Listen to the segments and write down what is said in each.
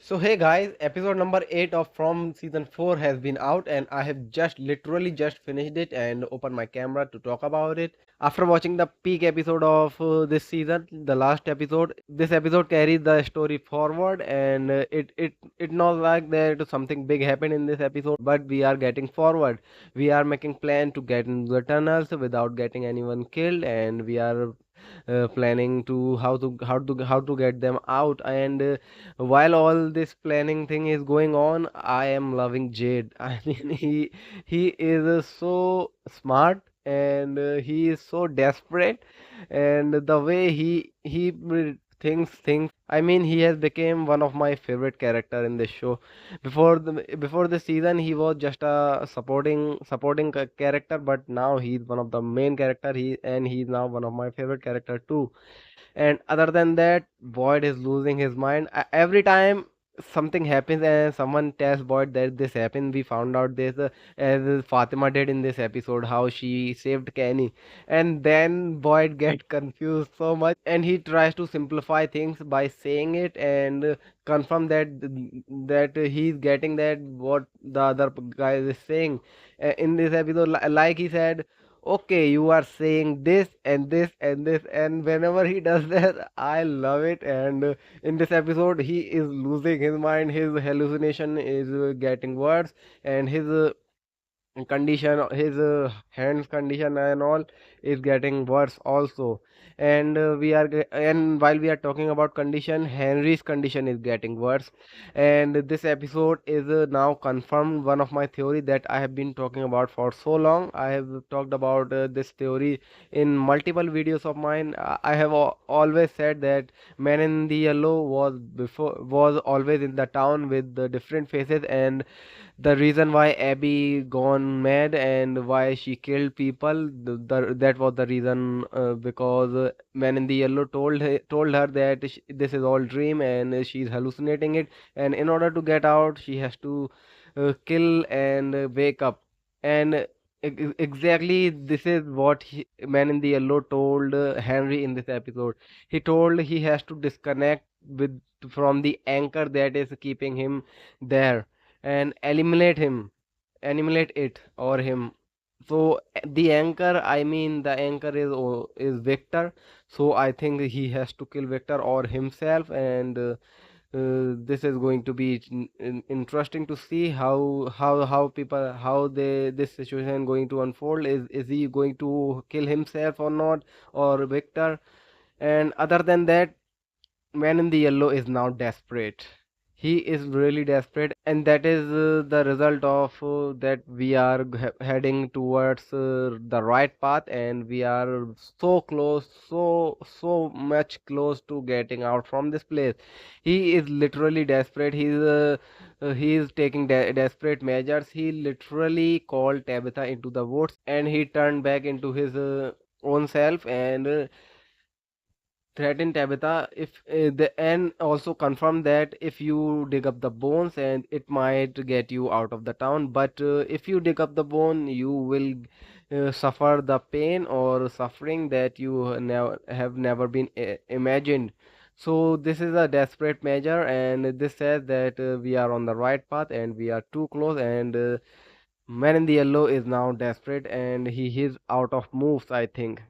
So hey guys, episode number 8 of from season 4 has been out and I have just literally just finished it and opened my camera to talk about it. After watching the peak episode of this season, the last episode, this episode carries the story forward and it not like that something big happened in this episode, but we are getting forward. We are making plan to get into the tunnels without getting anyone killed, and we are planning to how to get them out. And while all this planning thing is going on, I am loving Jade. I mean, he is so smart, and he is so desperate, and the way he thinks things. I mean, he has become one of my favorite character in this show. Before the season, he was just a supporting character, but now he's one of the main character. He's now one of my favorite character too. And other than that, Boyd is losing his mind. Every time something happens and someone tells Boyd that this happened, we found out this as Fatima did in this episode, how she saved Kenny. And then Boyd get confused so much and he tries to simplify things by saying it and confirm that he's getting that what the other guy is saying. In this episode, like he said, okay, you are saying this and this and this, and whenever he does that, I love it. And in this episode, he is losing his mind, his hallucination is getting worse, and his hands condition and all is getting worse also. And and while we are talking about condition, Henry's condition is getting worse. And this episode is now confirmed one of my theory that I have been talking about for so long. I have talked about this theory in multiple videos of mine. I have always said that Man in the Yellow was always in the town with the different faces, and the reason why Abby gone mad and why she killed people, that was the reason, because Man in the Yellow told her that this is all dream and she's hallucinating it, and in order to get out she has to kill and wake up. And exactly this is what Man in the Yellow told Henry in this episode. He told he has to disconnect with from the anchor that is keeping him there and eliminate it or him. So the anchor, I mean the anchor is Victor. So I think he has to kill Victor or himself. And this is going to be interesting to see how they this situation going to unfold. Is he going to kill himself or not, or Victor? And other than that, Man in the Yellow is now desperate. He is really desperate, and that is the result of that we are heading towards the right path, and we are so close, so much close to getting out from this place. He is literally desperate. He is taking desperate measures. He literally called Tabitha into the woods, and he turned back into his own self and threaten Tabitha if the and also confirm that if you dig up the bones and it might get you out of the town, but if you dig up the bone you will suffer the pain or suffering that you never have never been imagined. So this is a desperate measure, and this says that we are on the right path and we are too close. And Man in the Yellow is now desperate and he is out of moves, I think.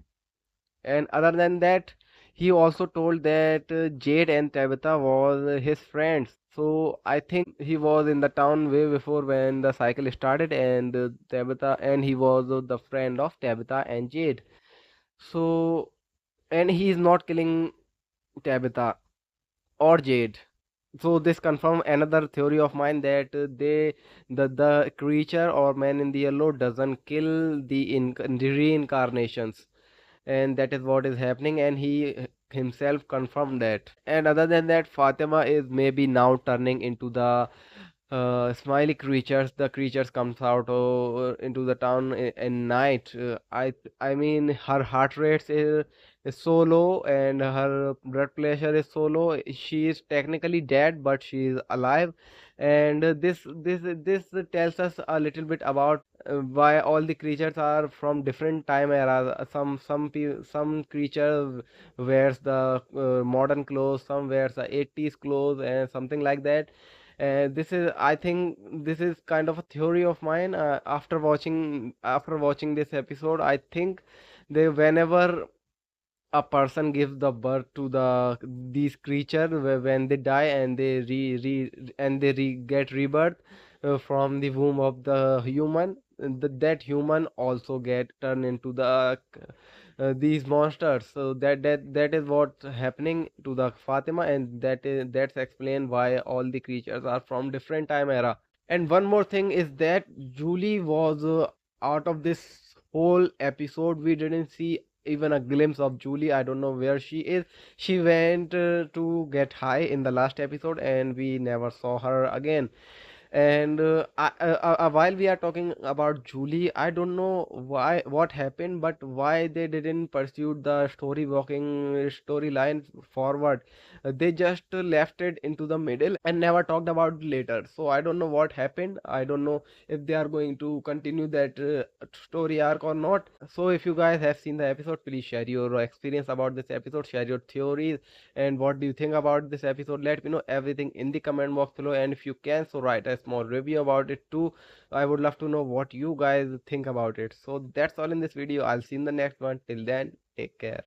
And other than that, he also told that Jade and Tabitha was his friends. So I think he was in the town way before when the cycle started, and Tabitha, and he was the friend of Tabitha and Jade. So, and he is not killing Tabitha or Jade. So this confirm another theory of mine that the creature or Man in the Yellow doesn't kill the reincarnations, and that is what is happening, and he himself confirmed that. And other than that, Fatima is maybe now turning into the smiley creatures. The creatures comes out into the town in night. I mean, her heart rate is so low and her blood pressure is so low. She is technically dead, but she is alive. And this tells us a little bit about why all the creatures are from different time eras. Some creature wears the modern clothes, some wears the 80s clothes and something like that. This is, I think, this is kind of a theory of mine. After watching this episode, I think they whenever a person gives the birth to these creatures, when they die and they get rebirth from the womb of the human, that human also get turned into these monsters. So that is what's happening to the Fatima, and that's explained why all the creatures are from different time era. And one more thing is that Julie was out of this whole episode. We didn't see even a glimpse of Julie. I don't know where she is. She went to get high in the last episode, and we never saw her again. And while we are talking about Julie, I don't know what happened, but why they didn't pursue the storyline forward. They just left it into the middle and never talked about it later. So I don't know what happened. I don't know if they are going to continue that story arc or not. So if you guys have seen the episode, please share your experience about this episode, share your theories, and what do you think about this episode. Let me know everything in the comment box below, and if you can, so write a small review about it too. I would love to know what you guys think about it. So that's all in this video. I'll see you in the next one. Till then, take care.